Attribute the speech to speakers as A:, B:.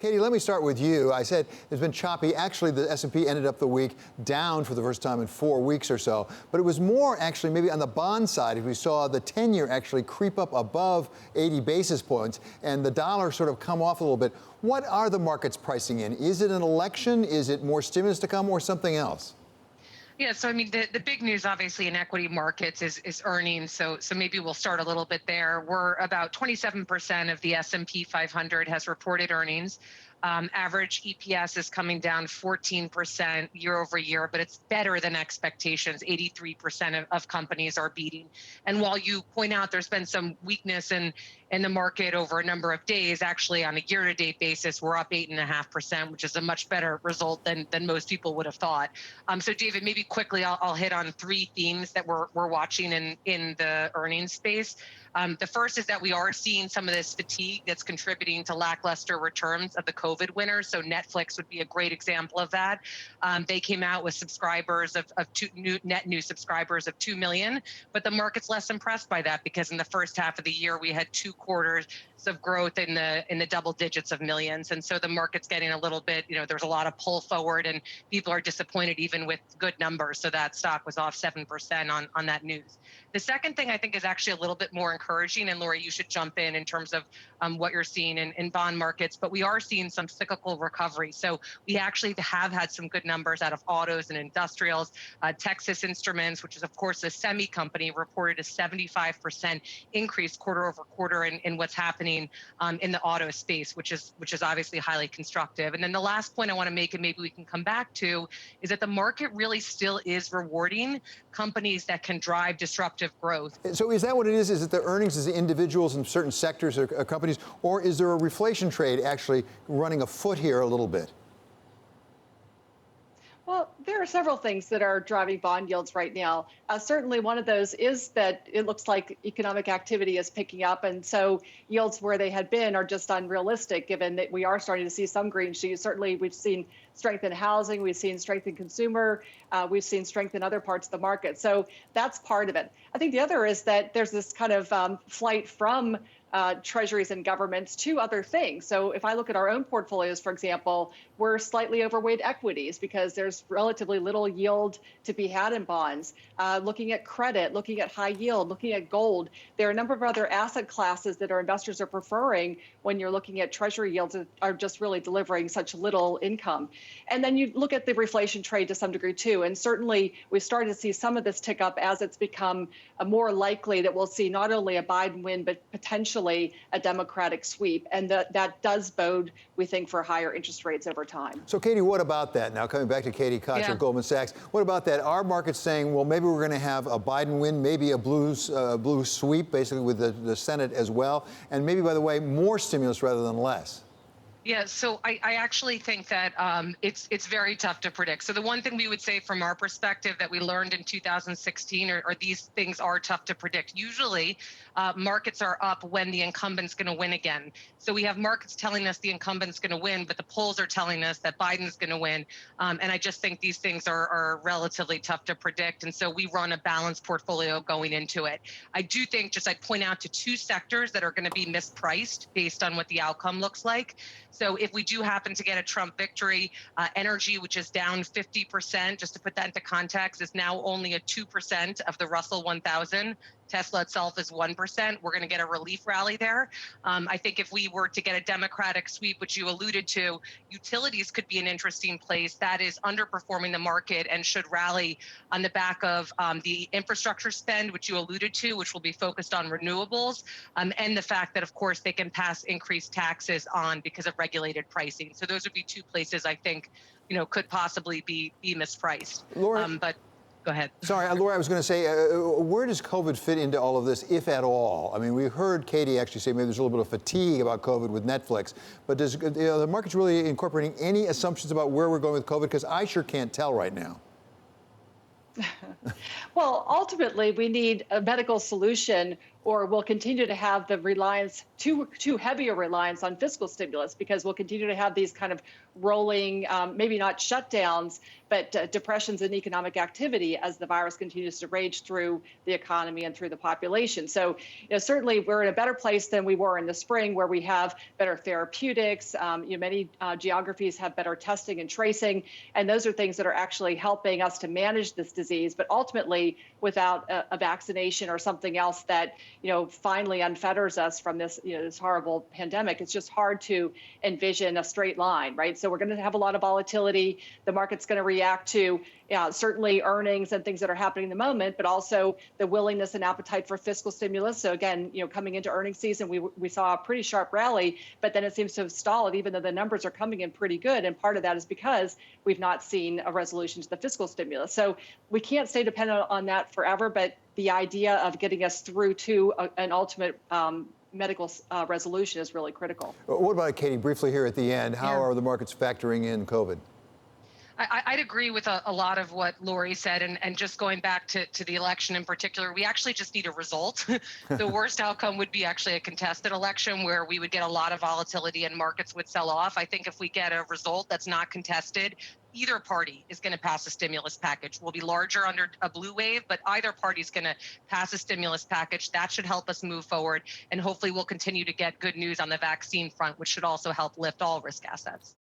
A: Katie, let me start with you. I said it's been choppy. Actually, the S&P ended up the week down for the first time in 4 weeks or so. But it was more actually maybe on the bond side. If we saw the 10-year actually creep up above 80 basis points and the dollar sort of come off a little bit. What are the markets pricing in? Is it an election? Is it more stimulus to come or something else?
B: Yeah, so I mean, the big news obviously in equity markets is earnings. So maybe we'll start a little bit there. We're about 27% of the S&P 500 has reported earnings. Average EPS is coming down 14% year over year, but it's better than expectations. 83% of companies are beating. And while you point out there's been some weakness in the market over a number of days, actually on a year-to-date basis, we're up 8.5%, which is a much better result than most people would have thought. So David, maybe quickly I'll hit on three themes that we're watching in the earnings space. The first is that we are seeing some of this fatigue that's contributing to lackluster returns of the COVID winners. So Netflix would be a great example of that. They came out with subscribers of net new subscribers of 2 million, but the market's less impressed by that because in the first half of the year we had 2 quarters of growth in the double digits of millions, and so the market's getting a little bit. There's a lot of pull forward, and people are disappointed even with good numbers. So that stock was off 7% on that news. The second thing I think is actually a little bit more encouraging, and Lori, you should jump in terms of what you're seeing in bond markets, but we are seeing some cyclical recovery. So we actually have had some good numbers out of autos and industrials. Texas Instruments, which is of course a semi company, reported a 75% increase quarter over quarter in what's happening in the auto space, which is obviously highly constructive. And then the last point I want to make, and maybe we can come back to, is that the market really still is rewarding companies that can drive disruptive growth.
A: So is that what it is? Is it the earnings as individuals in certain sectors or companies, or is there a reflation trade actually running afoot here a little bit?
C: Well, there are several things that are driving bond yields right now. Certainly one of those is that it looks like economic activity is picking up. And so yields where they had been are just unrealistic, given that we are starting to see some green shoots. Certainly we've seen strength in housing, we've seen strength in consumer, we've seen strength in other parts of the market. So that's part of it. I think the other is that there's this kind of flight from treasuries and governments to other things. So if I look at our own portfolios, for example, we're slightly overweight equities because there's relatively little yield to be had in bonds. Looking at credit, looking at high yield, looking at gold, there are a number of other asset classes that our investors are preferring when you're looking at treasury yields that are just really delivering such little income. And then you look at the reflation trade to some degree too. And certainly we've started to see some of this tick up as it's become more likely that we'll see not only a Biden win, but potentially a Democratic sweep. And that does bode, we think, for higher interest rates over time.
A: So, Katie, what about that? Now, coming back to Katie Koch of Goldman Sachs, what about that? Our market's saying, well, maybe we're going to have a Biden win, maybe a blue sweep, basically with the Senate as well, and maybe, by the way, more stimulus rather than less.
B: Yeah, so I actually think that it's very tough to predict. So the one thing we would say from our perspective that we learned in 2016 are these things are tough to predict. Usually markets are up when the incumbent's going to win again. So we have markets telling us the incumbent's going to win, but the polls are telling us that Biden's going to win. And I just think these things are relatively tough to predict. And so we run a balanced portfolio going into it. I do think I'd point out to 2 sectors that are going to be mispriced based on what the outcome looks like. So if we do happen to get a Trump victory, energy, which is down 50%, just to put that into context, is now only a 2% of the Russell 1000. Tesla itself is 1%. We're going to get a relief rally there. I think if we were to get a Democratic sweep, which you alluded to, utilities could be an interesting place that is underperforming the market and should rally on the back of the infrastructure spend, which you alluded to, which will be focused on renewables, and the fact that, of course, they can pass increased taxes on because of regulated pricing. So those would be 2 places I think, could possibly be mispriced.
A: Laura,
B: but go ahead.
A: Sorry, Laura, I was going to say, where does COVID fit into all of this, if at all? I mean, we heard Katie actually say maybe there's a little bit of fatigue about COVID with Netflix, but does the market's really incorporating any assumptions about where we're going with COVID? Because I sure can't tell right now.
C: Well, ultimately, we need a medical solution or we'll continue to have the reliance, too heavy a reliance on fiscal stimulus, because we'll continue to have these kind of rolling, maybe not shutdowns, but depressions in economic activity as the virus continues to rage through the economy and through the population. So, certainly we're in a better place than we were in the spring, where we have better therapeutics. Many geographies have better testing and tracing, and those are things that are actually helping us to manage this disease. But ultimately, without a vaccination or something else that finally unfetters us from this this horrible pandemic, it's just hard to envision a straight line, right? So we're going to have a lot of volatility. The market's going to react to certainly earnings and things that are happening in the moment, but also the willingness and appetite for fiscal stimulus. So again, coming into earnings season, we saw a pretty sharp rally, but then it seems to have stalled, even though the numbers are coming in pretty good. And part of that is because we've not seen a resolution to the fiscal stimulus. So we can't stay dependent on that forever, but the idea of getting us through to an ultimate medical resolution is really critical.
A: What about Katie, briefly here at the end? How are the markets factoring in COVID?
B: I'd agree with a lot of what Lori said, and just going back to the election in particular, we actually just need a result. The worst outcome would be actually a contested election where we would get a lot of volatility and markets would sell off. I think if we get a result that's not contested, either party is going to pass a stimulus package. We'll be larger under a blue wave, but either party is going to pass a stimulus package. That should help us move forward, and hopefully we'll continue to get good news on the vaccine front, which should also help lift all risk assets.